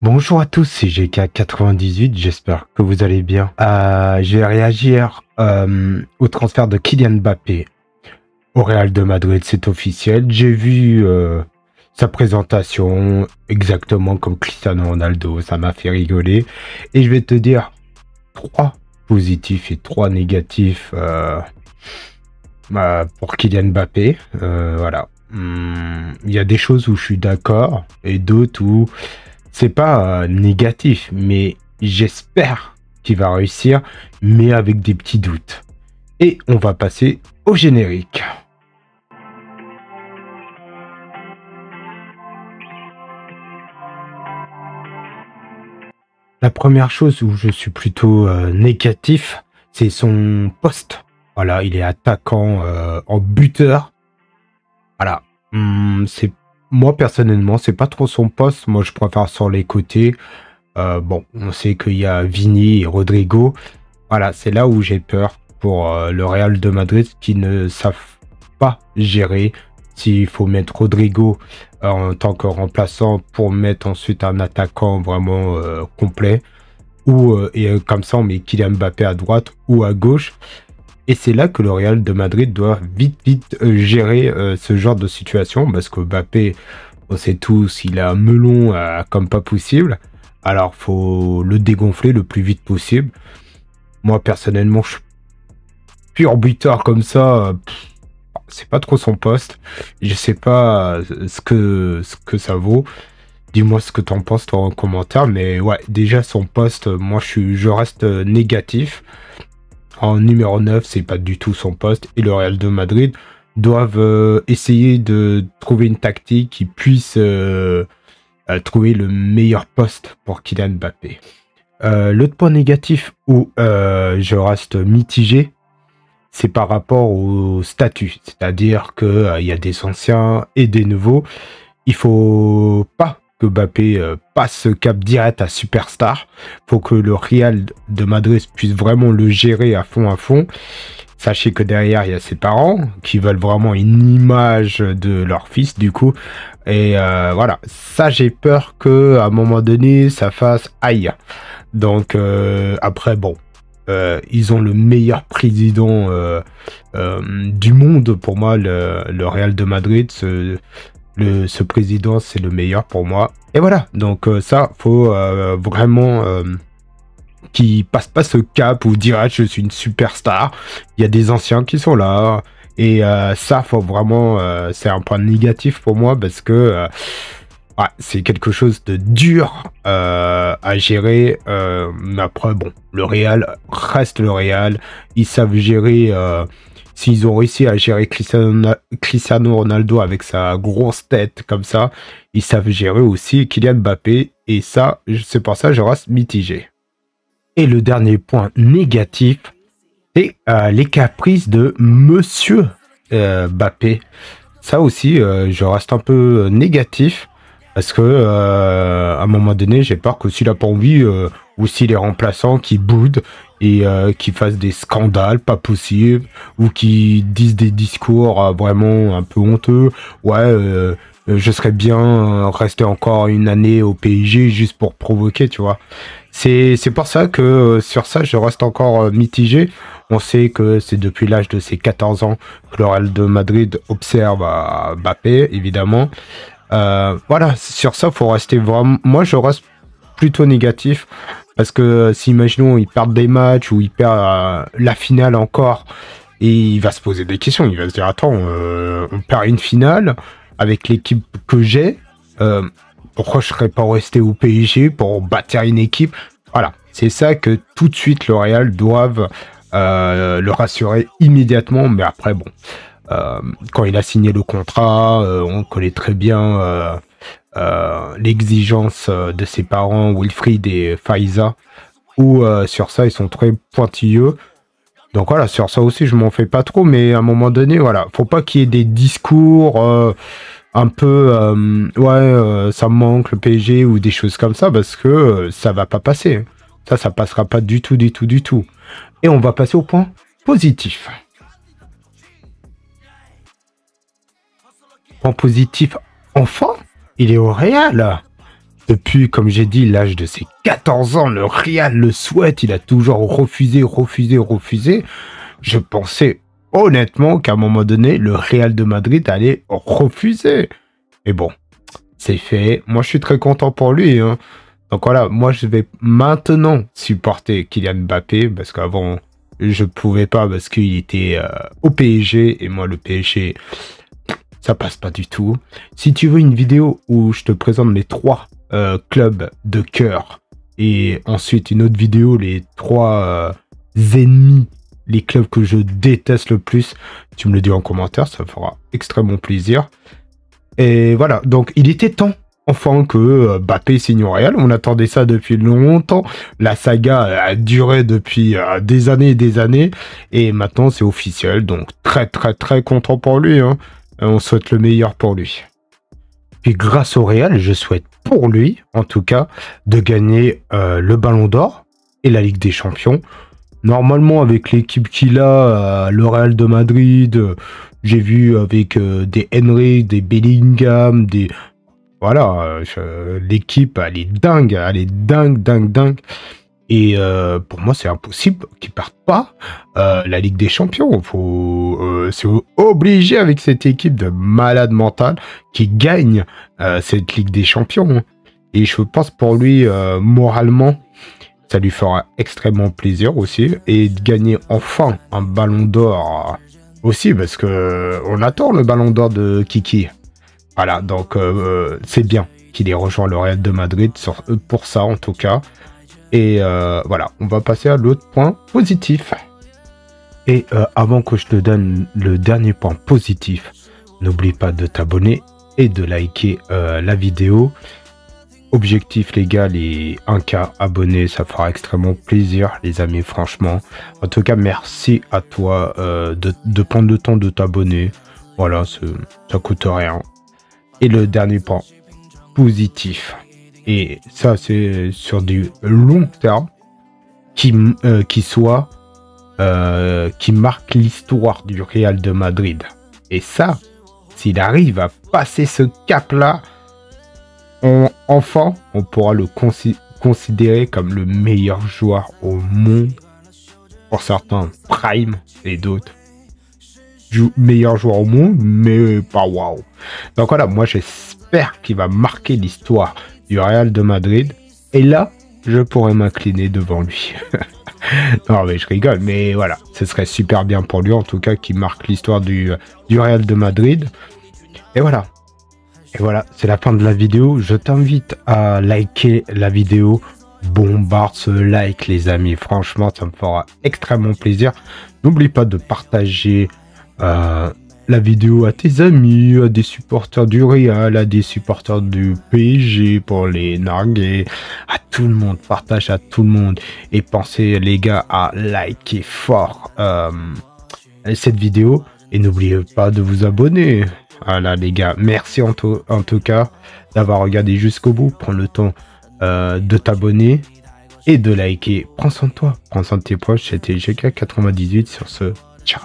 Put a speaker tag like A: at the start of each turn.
A: Bonjour à tous, c'est GK98, j'espère que vous allez bien. Je vais réagir au transfert de Kylian Mbappé au Real de Madrid, c'est officiel. J'ai vu sa présentation exactement comme Cristiano Ronaldo, ça m'a fait rigoler. Et je vais te dire 3 positifs et 3 négatifs pour Kylian Mbappé. Voilà. Il y a des choses où je suis d'accord et d'autres où c'est pas négatif, mais j'espère qu'il va réussir, mais avec des petits doutes. Et on va passer au générique. La première chose où je suis plutôt négatif, c'est son poste. Voilà, il est attaquant en buteur. Voilà, c'est moi personnellement, c'est pas trop son poste. Moi, je préfère sur les côtés. Bon, on sait qu'il y a Vini et Rodrigo. Voilà, c'est là où j'ai peur pour le Real de Madrid qui ne savent pas gérer. S'il faut mettre Rodrigo en tant que remplaçant pour mettre ensuite un attaquant vraiment complet. Ou comme ça, on met Kylian Mbappé à droite ou à gauche. Et c'est là que le Real de Madrid doit vite gérer ce genre de situation. Parce que Mbappé, on sait tous, il a un melon comme pas possible. Alors, faut le dégonfler le plus vite possible. Moi, personnellement, je suis pur buteur comme ça. C'est pas trop son poste. Je sais pas ce que ça vaut. Dis-moi ce que t'en penses, toi, en commentaire. Mais ouais, déjà, son poste, moi, je reste négatif. En numéro 9, c'est pas du tout son poste. Et le Real de Madrid doivent essayer de trouver une tactique qui puisse trouver le meilleur poste pour Kylian Mbappé. L'autre point négatif où je reste mitigé, c'est par rapport au statut. C'est-à-dire qu'il y a des anciens et des nouveaux. Il faut pas que Mbappé passe ce cap direct à superstar. Il faut que le Real de Madrid puisse vraiment le gérer à fond. Sachez que derrière, il y a ses parents qui veulent vraiment une image de leur fils, du coup. Et voilà, ça, j'ai peur que à un moment donné, ça fasse aïe. Donc, après, bon, ils ont le meilleur président du monde, pour moi, le Real de Madrid. Ce président, c'est le meilleur pour moi. Et voilà, donc ça, faut vraiment qui passe pas ce cap où dire ah, je suis une superstar. Il y a des anciens qui sont là. Et ça, faut vraiment, c'est un point négatif pour moi parce que ouais, c'est quelque chose de dur à gérer. Mais après, bon, le Real reste le Real. Ils savent gérer. S'ils ont réussi à gérer Cristiano Ronaldo avec sa grosse tête comme ça, ils savent gérer aussi Kylian Mbappé. Et ça, c'est pour ça que je reste mitigé. Et le dernier point négatif, c'est les caprices de Monsieur Mbappé. Ça aussi, je reste un peu négatif. Parce que à un moment donné, j'ai peur que s'il a pas envie, ou s'il est remplaçant, qui boude et qui fasse des scandales pas possibles, ou qui disent des discours vraiment un peu honteux. Ouais, je serais bien rester encore une année au PSG juste pour provoquer, tu vois. C'est pour ça que sur ça, je reste encore mitigé. On sait que c'est depuis l'âge de ses 14 ans que le Real de Madrid observe Mbappé, évidemment. Voilà, sur ça, faut rester vraiment. Moi, je reste plutôt négatif parce que si, imaginons, il perd des matchs ou il perd la finale encore, et il va se poser des questions. Il va se dire attends, on perd une finale avec l'équipe que j'ai. Pourquoi je serais pas resté au PSG pour bâtir une équipe? Voilà, c'est ça que tout de suite le Real doivent le rassurer immédiatement. Mais après, bon. Quand il a signé le contrat, on connaît très bien l'exigence de ses parents, Wilfried et Faiza, où sur ça, ils sont très pointilleux. Donc voilà, sur ça aussi, je m'en fais pas trop, mais à un moment donné, voilà, faut pas qu'il y ait des discours un peu, ouais, ça me manque le PSG ou des choses comme ça, parce que ça va pas passer. Ça passera pas du tout. Et on va passer au point positif. Point positif, enfin, il est au Real. Depuis, comme j'ai dit, l'âge de ses 14 ans, le Real le souhaite. Il a toujours refusé, refusé, refusé. Je pensais honnêtement qu'à un moment donné, le Real de Madrid allait refuser. Mais bon, c'est fait. Moi, je suis très content pour lui, hein. Donc voilà, moi, je vais maintenant supporter Kylian Mbappé parce qu'avant, je pouvais pas parce qu'il était au PSG et moi, le PSG, ça passe pas du tout. Si tu veux une vidéo où je te présente les 3 clubs de cœur et ensuite une autre vidéo, les 3 ennemis, les clubs que je déteste le plus, tu me le dis en commentaire, ça me fera extrêmement plaisir. Et voilà, donc il était temps, enfin, que Mbappé signe au Real. On attendait ça depuis longtemps. La saga a duré depuis des années et des années. Et maintenant, c'est officiel. Donc, très, très, très content pour lui, hein. On souhaite le meilleur pour lui. Puis, grâce au Real, je souhaite pour lui, en tout cas, de gagner le Ballon d'Or et la Ligue des Champions. Normalement, avec l'équipe qu'il a, le Real de Madrid, j'ai vu avec des Henry, des Bellingham, des... Voilà, l'équipe, elle est dingue, dingue, dingue. Et pour moi, c'est impossible qu'ils partent pas la Ligue des Champions. C'est obligé avec cette équipe de malade mental qui gagne cette Ligue des Champions. Et je pense pour lui, moralement, ça lui fera extrêmement plaisir aussi. Et de gagner enfin un Ballon d'Or aussi, parce que on attend le Ballon d'Or de Kiki. Voilà, donc c'est bien qu'il ait rejoint le Real de Madrid pour ça en tout cas. Et voilà, on va passer à l'autre point positif. Et avant que je te donne le dernier point positif, n'oublie pas de t'abonner et de liker la vidéo. Objectif les gars, les 1K abonnés, ça fera extrêmement plaisir les amis, franchement. En tout cas, merci à toi de prendre le temps de t'abonner. Voilà, ça coûte rien. Et le dernier point positif, et ça c'est sur du long terme, qui marque l'histoire du Real de Madrid. Et ça, s'il arrive à passer ce cap-là, enfin, on pourra le considérer comme le meilleur joueur au monde. Pour certains, prime, et d'autres, meilleur joueur au monde, mais pas waouh. Donc voilà, moi j'espère qu'il va marquer l'histoire du Real de Madrid. Et là, je pourrais m'incliner devant lui. Non mais je rigole, mais voilà, ce serait super bien pour lui en tout cas qu'il marque l'histoire du Real de Madrid. Et voilà. Et voilà, c'est la fin de la vidéo. Je t'invite à liker la vidéo. Bombarde ce like les amis. Franchement, ça me fera extrêmement plaisir. N'oublie pas de partager la vidéo à tes amis, à des supporters du Real, à des supporters du PSG pour les narguer, à tout le monde, partage à tout le monde et pensez les gars à liker fort cette vidéo et n'oubliez pas de vous abonner. Voilà les gars, merci en tout cas d'avoir regardé jusqu'au bout, prends le temps de t'abonner et de liker. Prends soin de toi, prends soin de tes proches, c'était GK98 sur ce, ciao.